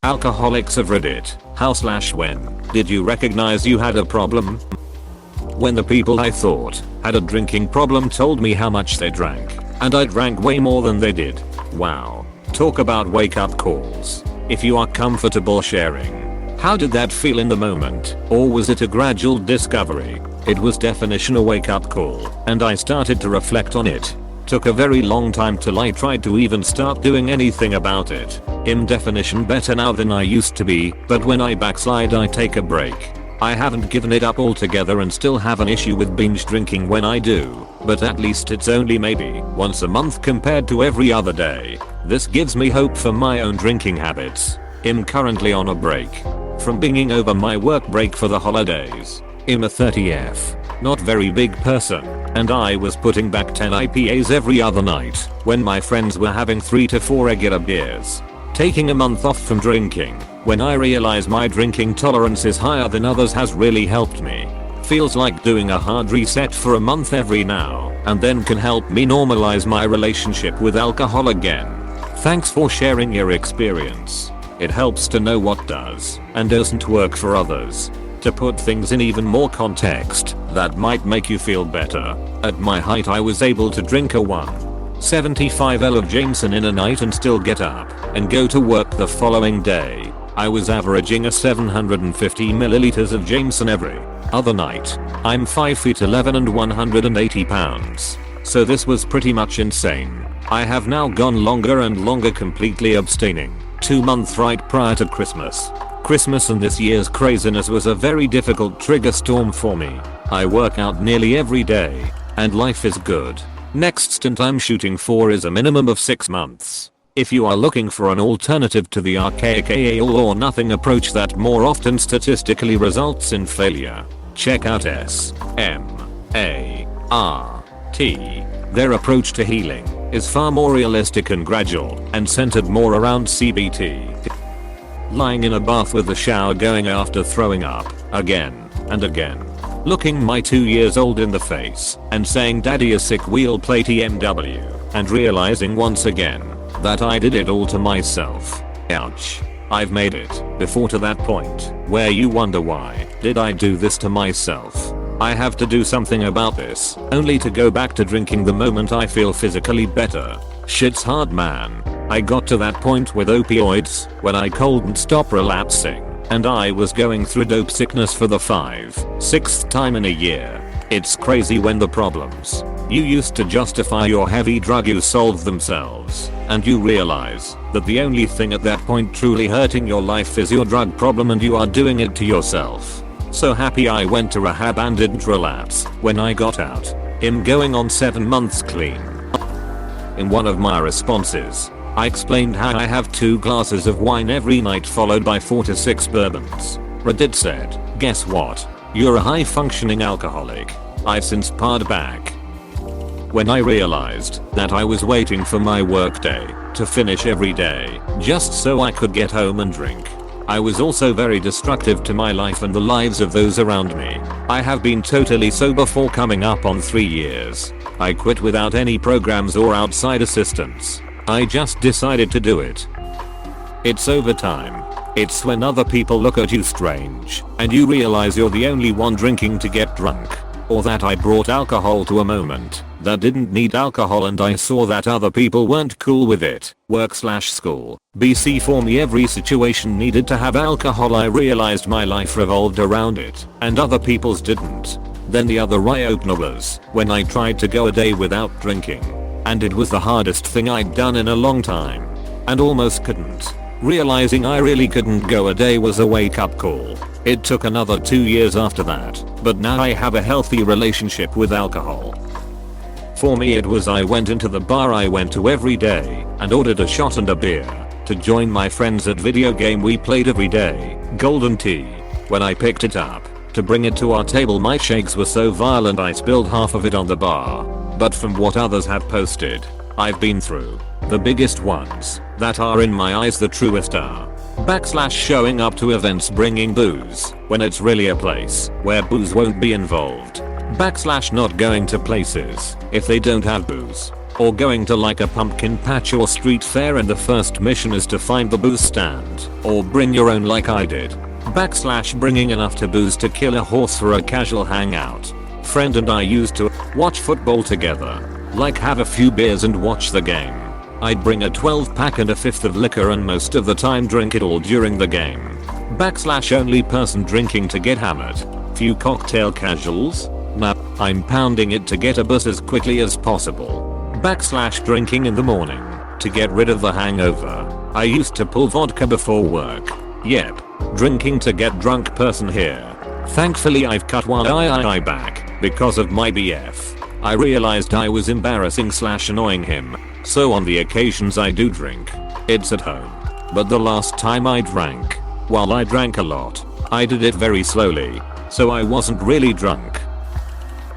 Alcoholics of Reddit, how/when did you recognize you had a problem? When the people I thought had a drinking problem told me how much they drank, and I drank way more than they did. Wow. Talk about wake up calls. If you are comfortable sharing, how did that feel in the moment, or was it a gradual discovery? It was definition a wake up call, and I started to reflect on it. Took a very long time till I tried to even start doing anything about it. In definition better now than I used to be, but when I backslide I take a break. I haven't given it up altogether and still have an issue with binge drinking when I do, but at least it's only maybe once a month compared to every other day. This gives me hope for my own drinking habits. I'm currently on a break from binging over my work break for the holidays. I'm a 30F, not very big person, and I was putting back 10 IPAs every other night when my friends were having 3 to 4 regular beers. Taking a month off from drinking, when I realize my drinking tolerance is higher than others has really helped me. Feels like doing a hard reset for a month every now and then can help me normalize my relationship with alcohol again. Thanks for sharing your experience. It helps to know what does and doesn't work for others. To put things in even more context, that might make you feel better. At my height I was able to drink a 1.75L of Jameson in a night and still get up and go to work the following day. I was averaging a 750 milliliters of Jameson every other night. I'm 5 feet 11 and 180 pounds. So this was pretty much insane. I have now gone longer and longer completely abstaining. 2 months right prior to Christmas. Christmas and this year's craziness was a very difficult trigger storm for me. I work out nearly every day, and life is good. Next stint I'm shooting for is a minimum of 6 months. If you are looking for an alternative to the archaic all or nothing approach that more often statistically results in failure, check out S-M-A-R-T. Their approach to healing is far more realistic and gradual and centered more around CBT. Lying in a bath with the shower going after throwing up again and again. Looking my 2 years old in the face and saying daddy is sick, we'll play TMW, and realizing once again that I did it all to myself. Ouch. I've made it before to that point where you wonder why did I do this to myself. I have to do something about this, only to go back to drinking the moment I feel physically better. Shit's hard, man. I got to that point with opioids when I couldn't stop relapsing, and I was going through dope sickness for the 6th time in a year. It's crazy when the problems you used to justify your heavy drug use solve themselves, and you realize that the only thing at that point truly hurting your life is your drug problem and you are doing it to yourself. So happy I went to rehab and didn't relapse when I got out. I'm going on 7 months clean. In one of my responses, I explained how I have 2 glasses of wine every night followed by 4 to 6 bourbons. Reddit said, guess what? You're a high functioning alcoholic. I've since pared back. When I realized that I was waiting for my workday to finish every day just so I could get home and drink, I was also very destructive to my life and the lives of those around me. I have been totally sober for coming up on 3 years. I quit without any programs or outside assistance. I just decided to do it. It's overtime. It's when other people look at you strange and you realize you're the only one drinking to get drunk. Or that I brought alcohol to a moment that didn't need alcohol and I saw that other people weren't cool with it. Work/school. BC for me every situation needed to have alcohol. I realized my life revolved around it and other people's didn't. Then the other eye-opener was when I tried to go a day without drinking. And it was the hardest thing I'd done in a long time. And almost couldn't. Realizing I really couldn't go a day was a wake-up call. It took another 2 years after that, but now I have a healthy relationship with alcohol. For me it was I went into the bar I went to every day and ordered a shot and a beer to join my friends at video game we played every day, Golden Tea. When I picked it up to bring it to our table my shakes were so violent I spilled half of it on the bar. But from what others have posted, I've been through the biggest ones that are in my eyes the truest are /showing up to events bringing booze when it's really a place where booze won't be involved / not going to places if they don't have booze or going to like a pumpkin patch or street fair and the first mission is to find the booze stand, or bring your own like I did. / bringing enough to booze to kill a horse for a casual hangout. Friend and I used to watch football together, like have a few beers and watch the game. I'd bring a 12 pack and a fifth of liquor and most of the time drink it all during the game. / only person drinking to get hammered. Few cocktail casuals? Nah, I'm pounding it to get a bus as quickly as possible. / drinking in the morning to get rid of the hangover. I used to pull vodka before work. Yep, drinking to get drunk person here. Thankfully I've cut one eye back because of my BF. I realized I was embarrassing / annoying him, so on the occasions I do drink, it's at home. But the last time I drank, while I drank a lot, I did it very slowly, so I wasn't really drunk.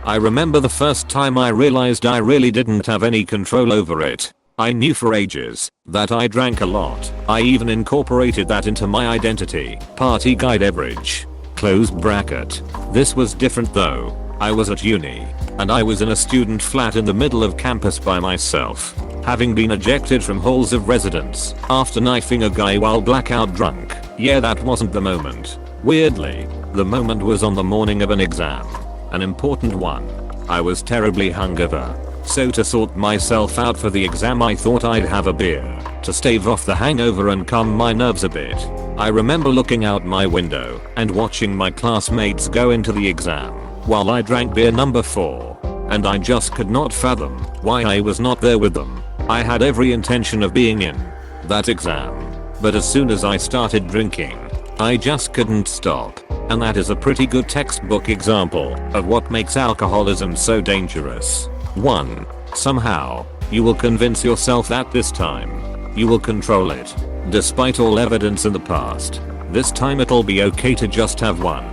I remember the first time I realized I really didn't have any control over it. I knew for ages that I drank a lot. I even incorporated that into my identity. Party guy average. Close bracket. This was different though. I was at uni, and I was in a student flat in the middle of campus by myself, having been ejected from halls of residence after knifing a guy while blackout drunk. Yeah, that wasn't the moment. Weirdly, the moment was on the morning of an exam. An important one. I was terribly hungover, so to sort myself out for the exam I thought I'd have a beer to stave off the hangover and calm my nerves a bit. I remember looking out my window and watching my classmates go into the exam while I drank beer number 4, and I just could not fathom why I was not there with them. I had every intention of being in that exam, but as soon as I started drinking, I just couldn't stop. And that is a pretty good textbook example of what makes alcoholism so dangerous. 1. Somehow, you will convince yourself that this time, you will control it. Despite all evidence in the past, this time it'll be okay to just have one.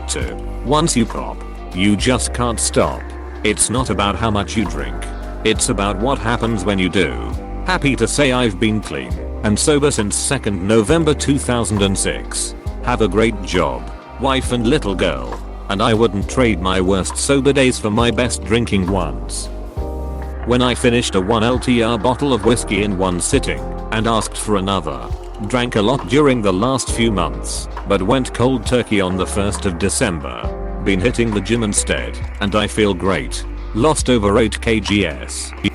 2. Once you pop, you just can't stop. It's not about how much you drink. It's about what happens when you do. Happy to say I've been clean and sober since 2nd November 2006. Have a great job, wife and little girl, and I wouldn't trade my worst sober days for my best drinking ones. When I finished a 1 LTR bottle of whiskey in one sitting and asked for another. Drank a lot during the last few months, but went cold turkey on the 1st of December. Been hitting the gym instead, and I feel great. Lost over 8 kgs.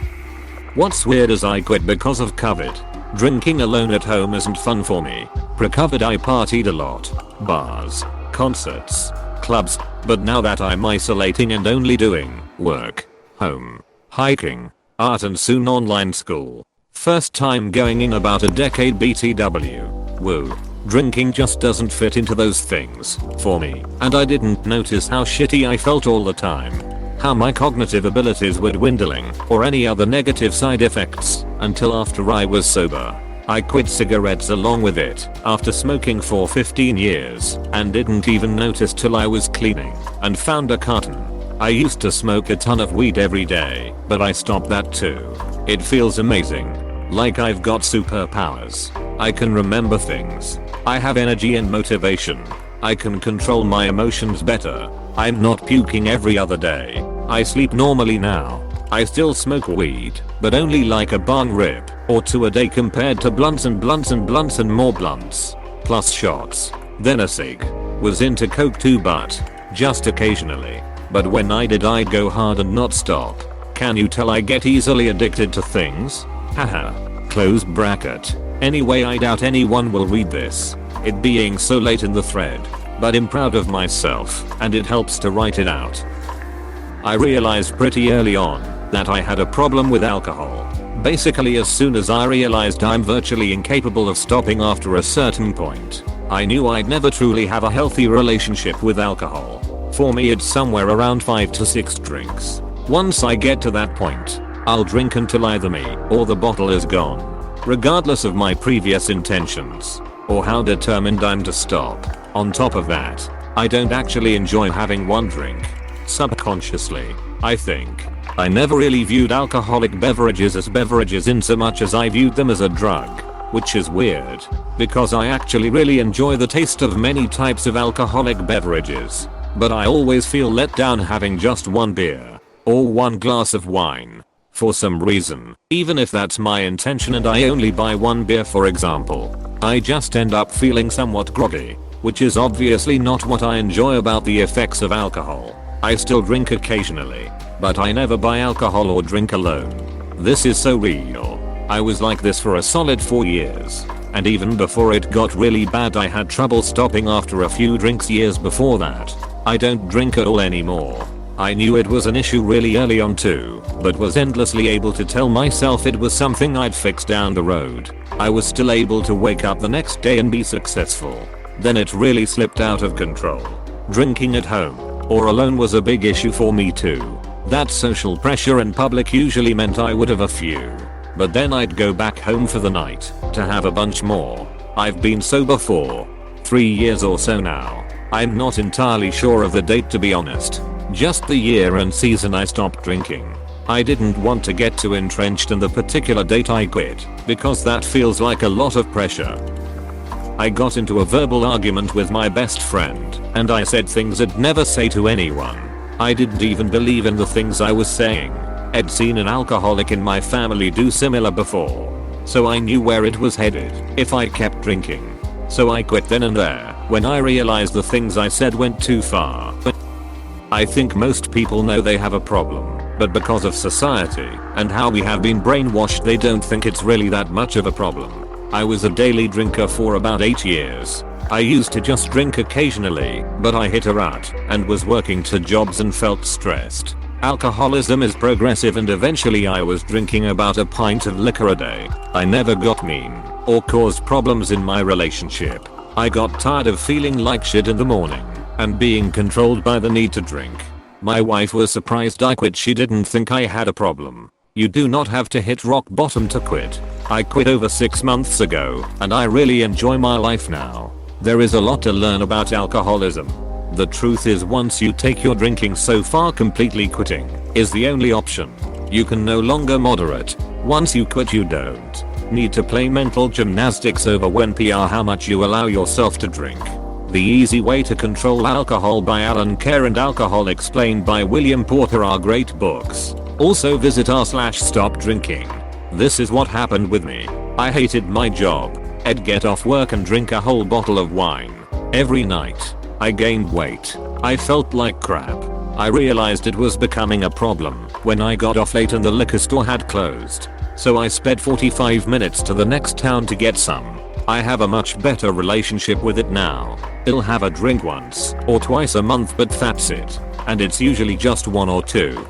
What's weird is I quit because of COVID. Drinking alone at home isn't fun for me. Pre-COVID I partied a lot. Bars, concerts, clubs, but now that I'm isolating and only doing work, home, hiking, art and soon online school. First time going in about a decade BTW. Woo. Drinking just doesn't fit into those things for me, and I didn't notice how shitty I felt all the time. How my cognitive abilities were dwindling, or any other negative side effects, until after I was sober. I quit cigarettes along with it, after smoking for 15 years, and didn't even notice till I was cleaning, and found a carton. I used to smoke a ton of weed every day, but I stopped that too. It feels amazing. Like I've got superpowers. I can remember things. I have energy and motivation. I can control my emotions better. I'm not puking every other day. I sleep normally now. I still smoke weed, but only like a bong rip or 2 a day compared to blunts and blunts and blunts and more blunts. Plus shots. Then a cig. Was into coke too, but just occasionally. But when I did, I'd go hard and not stop. Can you tell I get easily addicted to things? Haha. Close bracket. Anyway, I doubt anyone will read this, it being so late in the thread, but I'm proud of myself, and it helps to write it out. I realized pretty early on that I had a problem with alcohol. Basically, as soon as I realized I'm virtually incapable of stopping after a certain point, I knew I'd never truly have a healthy relationship with alcohol. For me, it's somewhere around 5 to 6 drinks. Once I get to that point, I'll drink until either me or the bottle is gone, regardless of my previous intentions or how determined I'm to stop. On top of that, I don't actually enjoy having one drink. Subconsciously, I think, I never really viewed alcoholic beverages as beverages in so much as I viewed them as a drug, which is weird, because I actually really enjoy the taste of many types of alcoholic beverages, but I always feel let down having just one beer or one glass of wine. For some reason, even if that's my intention and I only buy one beer for example, I just end up feeling somewhat groggy, which is obviously not what I enjoy about the effects of alcohol. I still drink occasionally, but I never buy alcohol or drink alone. This is so real. I was like this for a solid 4 years. And even before it got really bad I had trouble stopping after a few drinks years before that. I don't drink at all anymore. I knew it was an issue really early on too, but was endlessly able to tell myself it was something I'd fix down the road. I was still able to wake up the next day and be successful. Then it really slipped out of control. Drinking at home or alone was a big issue for me too. That social pressure in public usually meant I would have a few. But then I'd go back home for the night to have a bunch more. I've been sober for 3 years or so now. I'm not entirely sure of the date to be honest. Just the year and season I stopped drinking. I didn't want to get too entrenched in the particular date I quit, because that feels like a lot of pressure. I got into a verbal argument with my best friend, and I said things I'd never say to anyone. I didn't even believe in the things I was saying. I'd seen an alcoholic in my family do similar before, so I knew where it was headed if I kept drinking. So I quit then and there when I realized the things I said went too far. I think most people know they have a problem, but because of society and how we have been brainwashed they don't think it's really that much of a problem. I was a daily drinker for about 8 years. I used to just drink occasionally, but I hit a rut and was working 2 jobs and felt stressed. Alcoholism is progressive and eventually I was drinking about a pint of liquor a day. I never got mean or caused problems in my relationship. I got tired of feeling like shit in the morning and being controlled by the need to drink. My wife was surprised I quit. She didn't think I had a problem. You do not have to hit rock bottom to quit. I quit over 6 months ago and I really enjoy my life now. There is a lot to learn about alcoholism. The truth is once you take your drinking so far completely quitting is the only option. You can no longer moderate. Once you quit you don't need to play mental gymnastics over when or how much you allow yourself to drink. The Easy Way to Control Alcohol by Alan Kerr and Alcohol Explained by William Porter are great books. Also visit r/stop drinking. This is what happened with me. I hated my job. I'd get off work and drink a whole bottle of wine every night. I gained weight. I felt like crap. I realized it was becoming a problem when I got off late and the liquor store had closed. So I sped 45 minutes to the next town to get some. I have a much better relationship with it now. I'll have a drink once or twice a month but that's it. And it's usually just 1 or 2.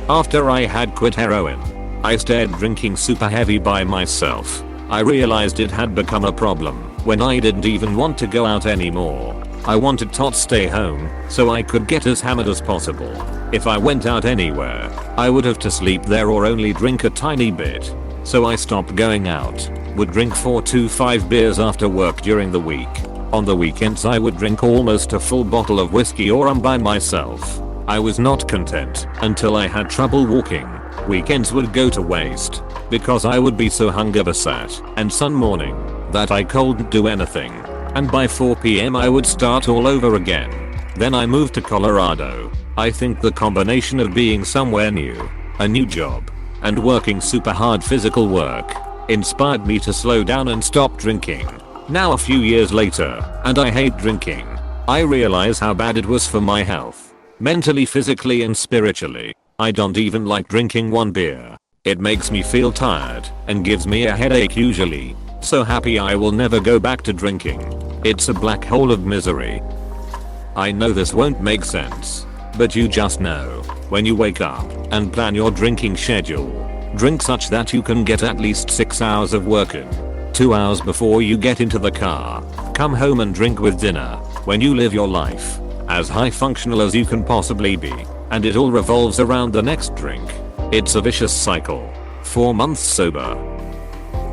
After I had quit heroin, I started drinking super heavy by myself. I realized it had become a problem when I didn't even want to go out anymore. I wanted to stay home so I could get as hammered as possible. If I went out anywhere, I would have to sleep there or only drink a tiny bit. So I stopped going out, would drink 4 to 5 beers after work during the week. On the weekends I would drink almost a full bottle of whiskey or rum by myself. I was not content until I had trouble walking. Weekends would go to waste because I would be so hungover sat and sun morning that I couldn't do anything. And by 4 PM I would start all over again. Then I moved to Colorado. I think the combination of being somewhere new, a new job, and working super hard physical work inspired me to slow down and stop drinking. Now a few years later, and I hate drinking. I realize how bad it was for my health, mentally, physically and spiritually. I don't even like drinking 1 beer. It makes me feel tired and gives me a headache usually. So happy I will never go back to drinking. It's a black hole of misery. I know this won't make sense, but you just know. When you wake up and plan your drinking schedule, drink such that you can get at least 6 hours of work in. 2 hours before you get into the car. Come home and drink with dinner. When you live your life as high functional as you can possibly be, and it all revolves around the next drink. It's a vicious cycle. 4 months sober.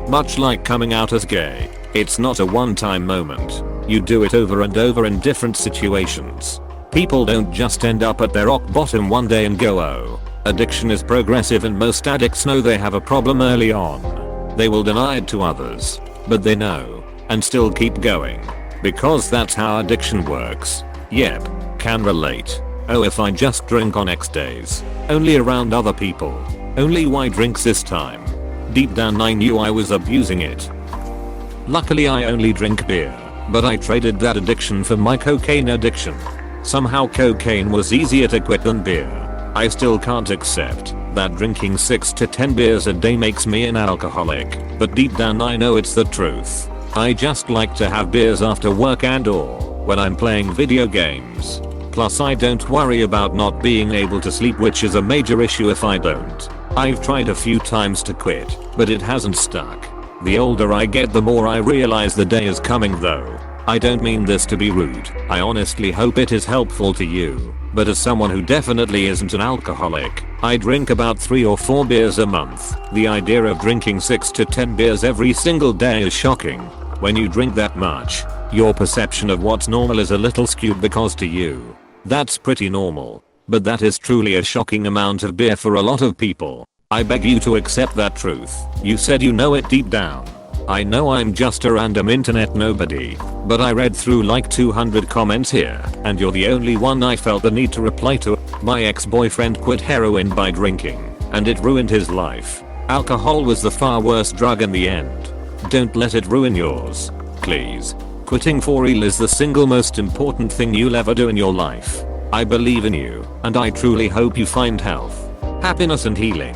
Much like coming out as gay, it's not a one-time moment. You do it over and over in different situations. People don't just end up at their rock bottom one day and go, oh. Addiction is progressive and most addicts know they have a problem early on. They will deny it to others, but they know, and still keep going. Because that's how addiction works. Yep, can relate. Oh, if I just drink on X days, only around other people. Only why drinks this time? Deep down I knew I was abusing it. Luckily I only drink beer, but I traded that addiction for my cocaine addiction. Somehow cocaine was easier to quit than beer. I still can't accept that drinking 6 to 10 beers a day makes me an alcoholic, but deep down I know it's the truth. I just like to have beers after work and/or when I'm playing video games. Plus I don't worry about not being able to sleep, which is a major issue if I don't. I've tried a few times to quit, but it hasn't stuck. The older I get the more I realize the day is coming though. I don't mean this to be rude, I honestly hope it is helpful to you, but as someone who definitely isn't an alcoholic, I drink about 3 or 4 beers a month. The idea of drinking 6 to 10 beers every single day is shocking. When you drink that much, your perception of what's normal is a little skewed because to you, that's pretty normal. But that is truly a shocking amount of beer for a lot of people. I beg you to accept that truth. You said you know it deep down. I know I'm just a random internet nobody, but I read through like 200 comments here, and you're the only one I felt the need to reply to. My ex-boyfriend quit heroin by drinking, and it ruined his life. Alcohol was the far worse drug in the end. Don't let it ruin yours. Please. Quitting for real is the single most important thing you'll ever do in your life. I believe in you, and I truly hope you find health, happiness and healing.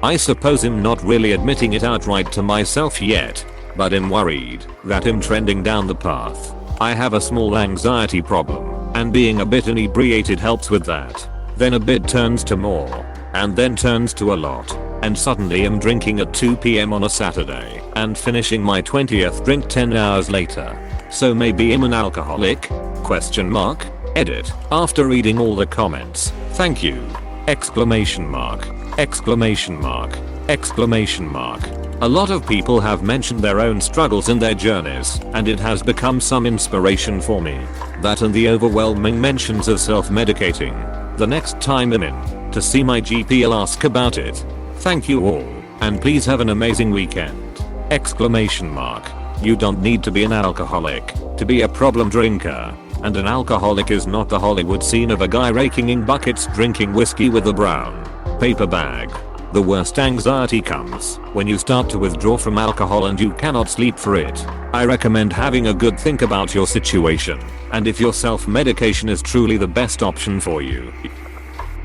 I suppose I'm not really admitting it outright to myself yet, but I'm worried that I'm trending down the path. I have a small anxiety problem, and being a bit inebriated helps with that. Then a bit turns to more, and then turns to a lot, and suddenly I'm drinking at 2 PM on a Saturday, and finishing my 20th drink 10 hours later. So maybe I'm an alcoholic? Question mark? Edit. After reading all the comments, thank you! Exclamation mark. Exclamation mark. Exclamation mark. A lot of people have mentioned their own struggles in their journeys, and it has become some inspiration for me. That and the overwhelming mentions of self-medicating. The next time I'm in to see my GP, I'll ask about it. Thank you all, and please have an amazing weekend. Exclamation mark. You don't need to be an alcoholic to be a problem drinker. And an alcoholic is not the Hollywood scene of a guy raking in buckets drinking whiskey with a brown paper bag. The worst anxiety comes when you start to withdraw from alcohol and you cannot sleep for it. I recommend having a good think about your situation, and if your self-medication is truly the best option for you.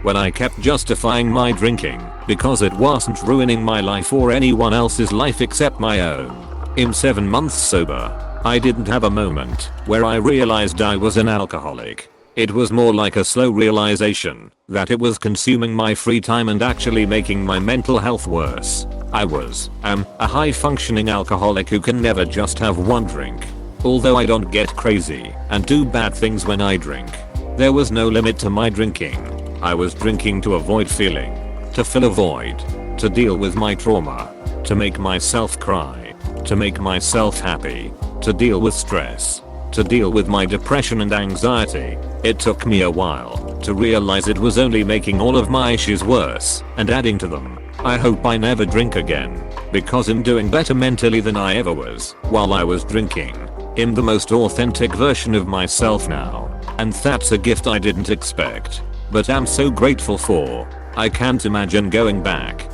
When I kept justifying my drinking because it wasn't ruining my life or anyone else's life except my own. I'm 7 months sober. I didn't have a moment where I realized I was an alcoholic. It was more like a slow realization that it was consuming my free time and actually making my mental health worse. I was a high functioning alcoholic who can never just have one drink. Although I don't get crazy and do bad things when I drink, there was no limit to my drinking. I was drinking to avoid feeling, to fill a void, to deal with my trauma, to make myself cry, to make myself happy, to deal with stress, to deal with my depression and anxiety. It took me a while to realize it was only making all of my issues worse and adding to them. I hope I never drink again, because I'm doing better mentally than I ever was while I was drinking. I'm the most authentic version of myself now, and that's a gift I didn't expect, but am so grateful for. I can't imagine going back.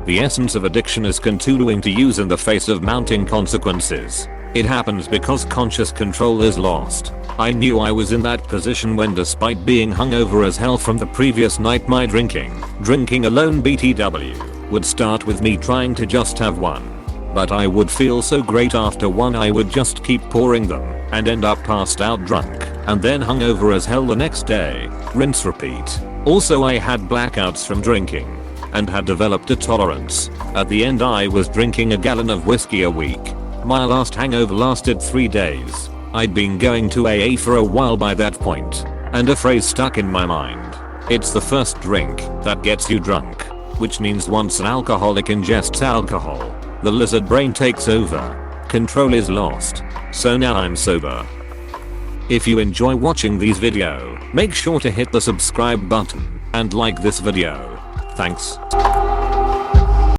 The essence of addiction is continuing to use in the face of mounting consequences. It happens because conscious control is lost. I knew I was in that position when, despite being hungover as hell from the previous night, my drinking alone BTW, would start with me trying to just have one. But I would feel so great after one I would just keep pouring them and end up passed out drunk and then hungover as hell the next day. Rinse repeat. Also, I had blackouts from drinking and had developed a tolerance. At the end I was drinking a gallon of whiskey a week. My last hangover lasted 3 days. I'd been going to AA for a while by that point, and a phrase stuck in my mind. It's the first drink that gets you drunk, which means once an alcoholic ingests alcohol, the lizard brain takes over. Control is lost. So now I'm sober. If you enjoy watching these videos, make sure to hit the subscribe button and like this video. Thanks.